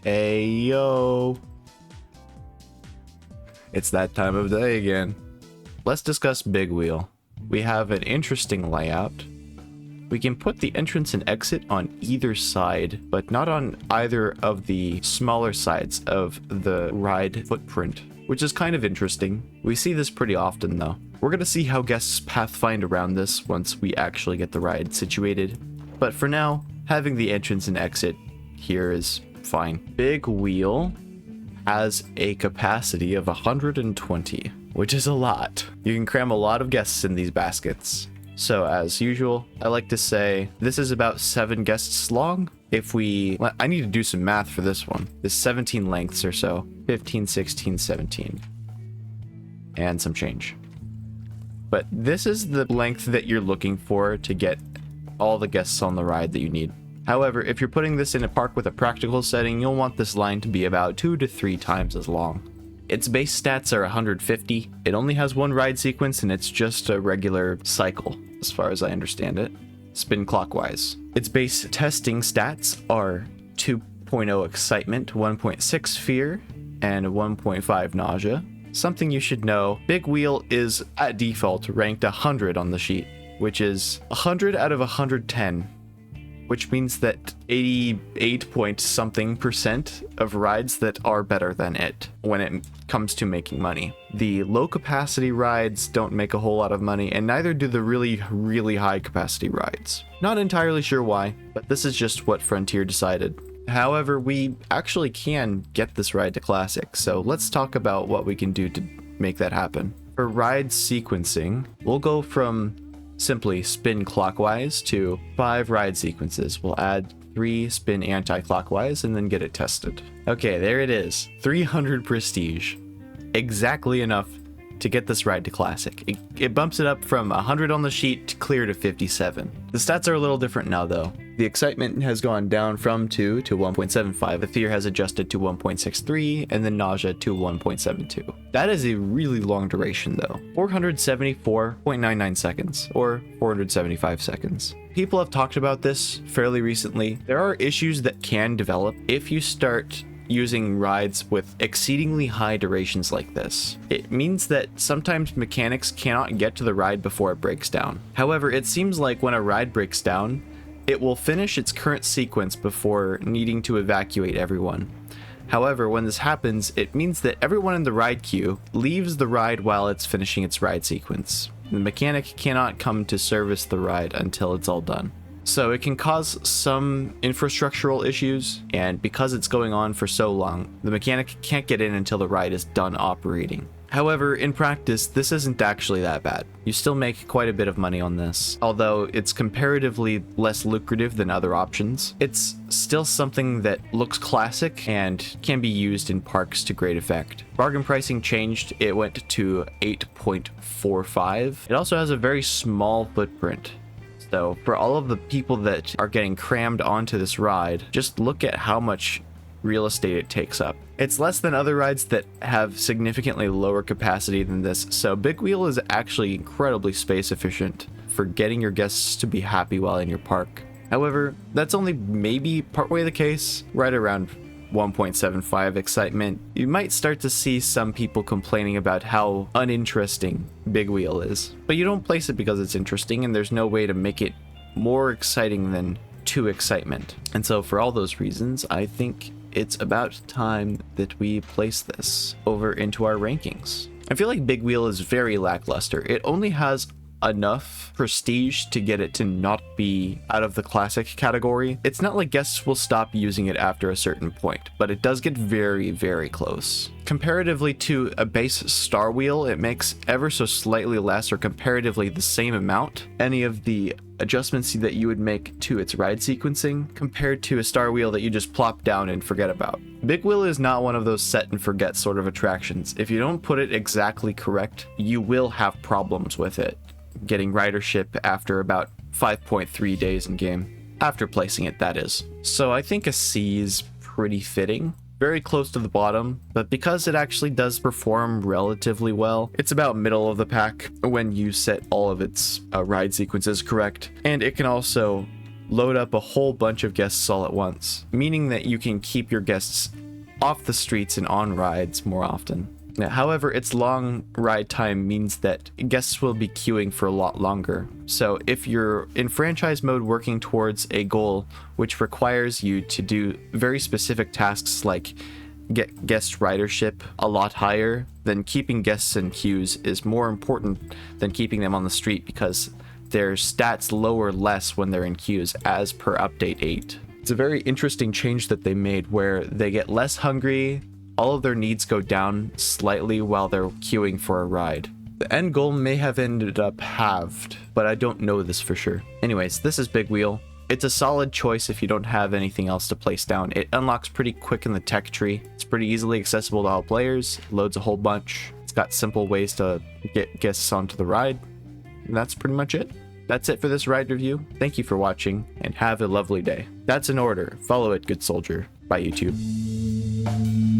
Hey yo, it's that time of day again. Let's discuss Big Wheel. We have an interesting layout. We can put the entrance and exit on either side, but not on either of the smaller sides of the ride footprint, which is kind of interesting. We see this pretty often though. We're gonna see how guests pathfind around this once we actually get the ride situated. But for now, having the entrance and exit here is fine. Big Wheel has a capacity of 120, which is a lot. You can cram a lot of guests in these baskets. So as usual, I like to say this is about 7 guests long. I need to do some math for this one. This 17 lengths or so, 15, 16, 17, and some change. But this is the length that you're looking for to get all the guests on the ride that you need. However, if you're putting this in a park with a practical setting, you'll want this line to be about 2 to 3 times as long. Its base stats are 150. It only has one ride sequence and it's just a regular cycle, as far as I understand it. Spin clockwise. Its base testing stats are 2.0 excitement, 1.6 fear, and 1.5 nausea. Something you should know, Big Wheel is at default ranked 100 on the sheet, which is 100 out of 110. Which means that 88 point something percent of rides that are better than it when it comes to making money. The low capacity rides don't make a whole lot of money, and neither do the really high capacity rides. Not entirely sure why, but this is just what Frontier decided. However, we actually can get this ride to Classic, so let's talk about what we can do to make that happen. For ride sequencing, we'll go from simply spin clockwise to 5 ride sequences. We'll add 3 spin anti-clockwise and then get it tested. Okay, there it is. 300 prestige. Exactly enough to get this ride to Classic. It bumps it up from 100 on the sheet to clear to 57. The stats are a little different now though. The excitement has gone down from 2 to 1.75. The fear has adjusted to 1.63 and the nausea to 1.72. That is a really long duration though. 474.99 seconds or 475 seconds. People have talked about this fairly recently. There are issues that can develop if you start using rides with exceedingly high durations like this. It means that sometimes mechanics cannot get to the ride before it breaks down. However, it seems like when a ride breaks down, it will finish its current sequence before needing to evacuate everyone. However, when this happens, it means that everyone in the ride queue leaves the ride while it's finishing its ride sequence. The mechanic cannot come to service the ride until it's all done. So it can cause some infrastructural issues, and because it's going on for so long, the mechanic can't get in until the ride is done operating. However, in practice, this isn't actually that bad. You still make quite a bit of money on this, although it's comparatively less lucrative than other options. It's still something that looks classic and can be used in parks to great effect. Bargain pricing changed, it went to 8.45. It also has a very small footprint. So for all of the people that are getting crammed onto this ride, just look at how much real estate it takes up. It's less than other rides that have significantly lower capacity than this, so Big Wheel is actually incredibly space efficient for getting your guests to be happy while in your park. However, that's only maybe partway the case. Right around 1.75 excitement, you might start to see some people complaining about how uninteresting Big Wheel is. But you don't place it because it's interesting, and there's no way to make it more exciting than 2 excitement. And so for all those reasons, I think it's about time that we place this over into our rankings. I feel like Big Wheel is very lackluster. It only has enough prestige to get it to not be out of the classic category. It's not like guests will stop using it after a certain point, but it does get very close. Comparatively to a base Star Wheel, it makes ever so slightly less or comparatively the same amount. Any of the adjustments that you would make to its ride sequencing compared to a Star Wheel that you just plop down and forget about. Big Wheel is not one of those set and forget sort of attractions. If you don't put it exactly correct, you will have problems with it getting ridership after about 5.3 days in game. After placing it, that is. So I think a C is pretty fitting. Very close to the bottom, but because it actually does perform relatively well, it's about middle of the pack when you set all of its ride sequences correct. And it can also load up a whole bunch of guests all at once, meaning that you can keep your guests off the streets and on rides more often. Now, however, its long ride time means that guests will be queuing for a lot longer. So if you're in franchise mode working towards a goal which requires you to do very specific tasks like get guest ridership a lot higher, then keeping guests in queues is more important than keeping them on the street because their stats lower less when they're in queues as per update 8. It's a very interesting change that they made where they get less hungry, all of their needs go down slightly while they're queuing for a ride. The end goal may have ended up halved, but I don't know this for sure. Anyways, this is Big Wheel. It's a solid choice if you don't have anything else to place down. It unlocks pretty quick in the tech tree. It's pretty easily accessible to all players, loads a whole bunch. It's got simple ways to get guests onto the ride. And that's pretty much it. That's it for this ride review. Thank you for watching, and have a lovely day. That's an order. Follow it, good soldier. Bye, YouTube.